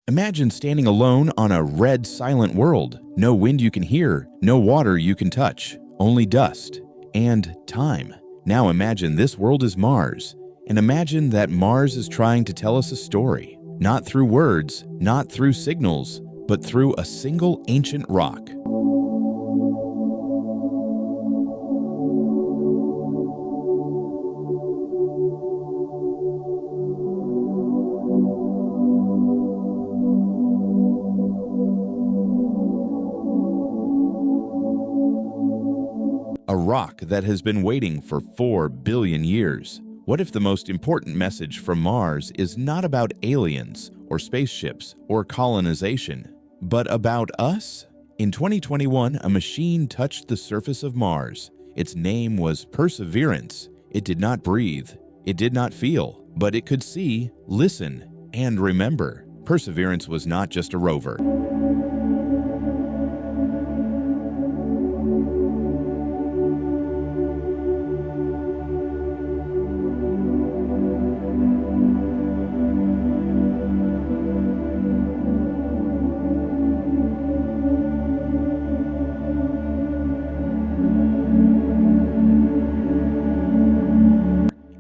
Imagine standing alone on a red, silent world. No wind you can hear, no water you can touch, only dust and time. Now imagine this world is Mars, and imagine that Mars is trying to tell us a story, not through words, not through signals, but through a single ancient rock. A rock that has been waiting for 4 billion years. What if the most important message from Mars is not about aliens or spaceships or colonization, but about us? In 2021, a machine touched the surface of Mars. Its name was Perseverance. It did not breathe, it did not feel, but it could see, listen, and remember. Perseverance was not just a rover.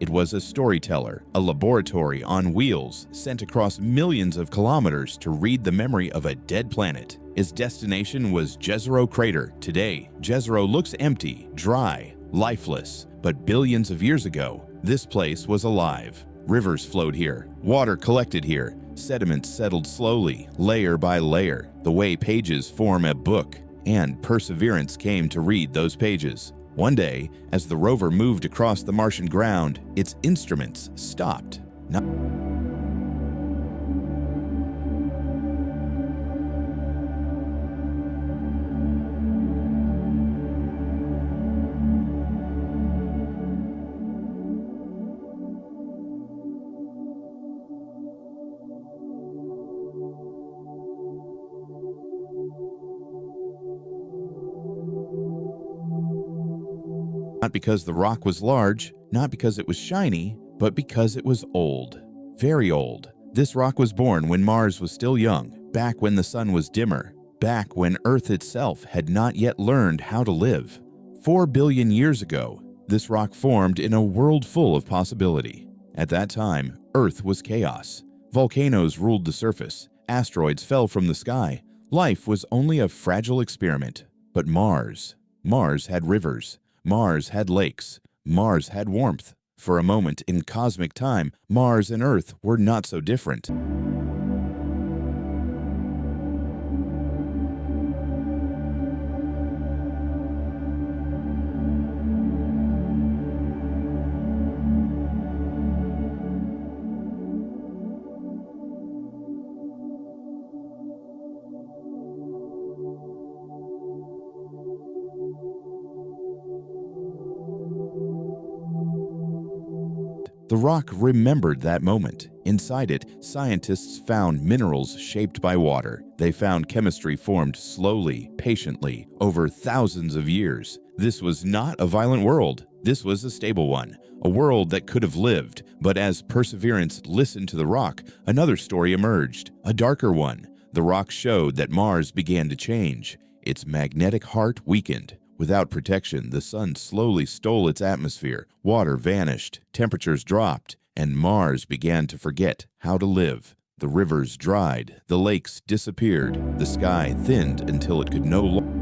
It was a storyteller, a laboratory on wheels sent across millions of kilometers to read the memory of a dead planet. Its destination was Jezero Crater. Today, Jezero looks empty, dry, lifeless. But billions of years ago, this place was alive. Rivers flowed here, water collected here, sediments settled slowly, layer by layer, the way pages form a book. And Perseverance came to read those pages. One day, as the rover moved across the Martian ground, its instruments stopped. Not because the rock was large, not because it was shiny, but because it was old. Very old. This rock was born when Mars was still young, back when the sun was dimmer, back when Earth itself had not yet learned how to live. 4 billion years ago, this rock formed in a world full of possibility. At that time, Earth was chaos. Volcanoes ruled the surface, asteroids fell from the sky. Life was only a fragile experiment. But Mars had rivers. Mars had lakes. Mars had warmth. For a moment in cosmic time, Mars and Earth were not so different. The rock remembered that moment. Inside it, scientists found minerals shaped by water. They found chemistry formed slowly, patiently, over thousands of years. This was not a violent world. This was a stable one, a world that could have lived. But as Perseverance listened to the rock, another story emerged, a darker one. The rock showed that Mars began to change. Its magnetic heart weakened. Without protection, the sun slowly stole its atmosphere, water vanished, temperatures dropped, and Mars began to forget how to live. The rivers dried, the lakes disappeared, the sky thinned until it could no longer.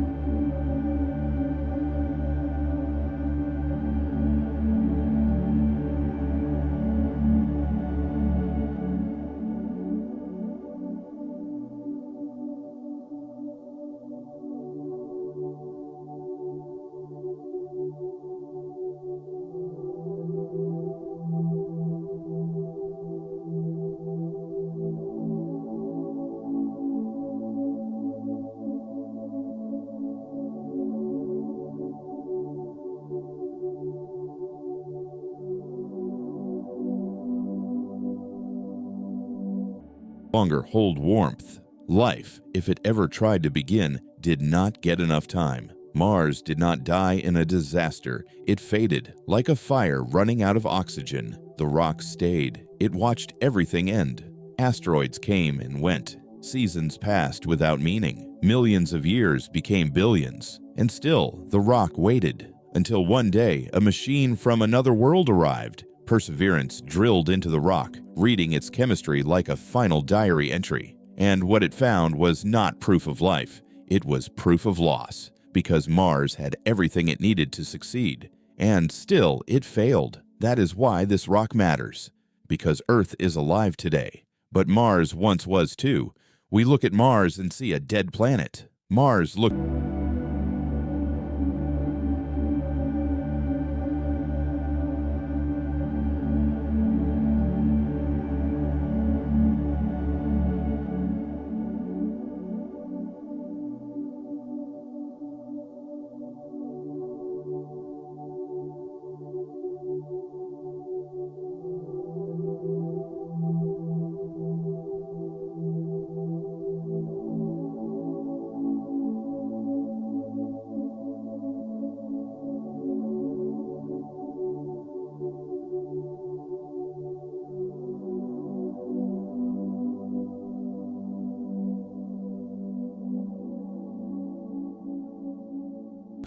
Longer hold warmth. Life, if it ever tried to begin, did not get enough time. Mars did not die in a disaster. It faded, like a fire running out of oxygen. The rock stayed. It watched everything end. Asteroids came and went. Seasons passed without meaning. Millions of years became billions. And still, the rock waited. Until one day, a machine from another world arrived. Perseverance drilled into the rock, reading its chemistry like a final diary entry. And what it found was not proof of life. It was proof of loss, because Mars had everything it needed to succeed. And still, it failed. That is why this rock matters. Because Earth is alive today. But Mars once was too. We look at Mars and see a dead planet. Mars looks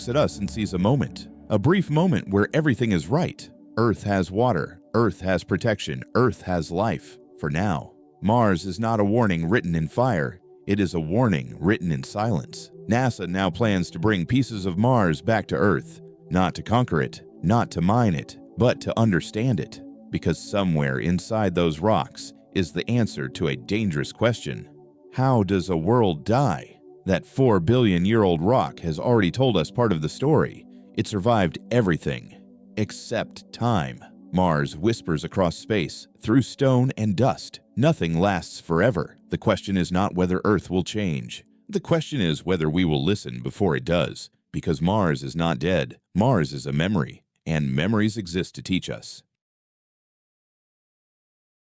at us and sees a brief moment where everything is right. Earth has water, Earth has protection, Earth has life, for now. Mars is not a warning written in fire, it is a warning written in silence. NASA now plans to bring pieces of Mars back to Earth, not to conquer it, not to mine it, but to understand it, because somewhere inside those rocks is the answer to a dangerous question. How does a world die? That 4 billion-year-old rock has already told us part of the story. It survived everything, except time. Mars whispers across space, through stone and dust. Nothing lasts forever. The question is not whether Earth will change. The question is whether we will listen before it does. Because Mars is not dead. Mars is a memory, and memories exist to teach us.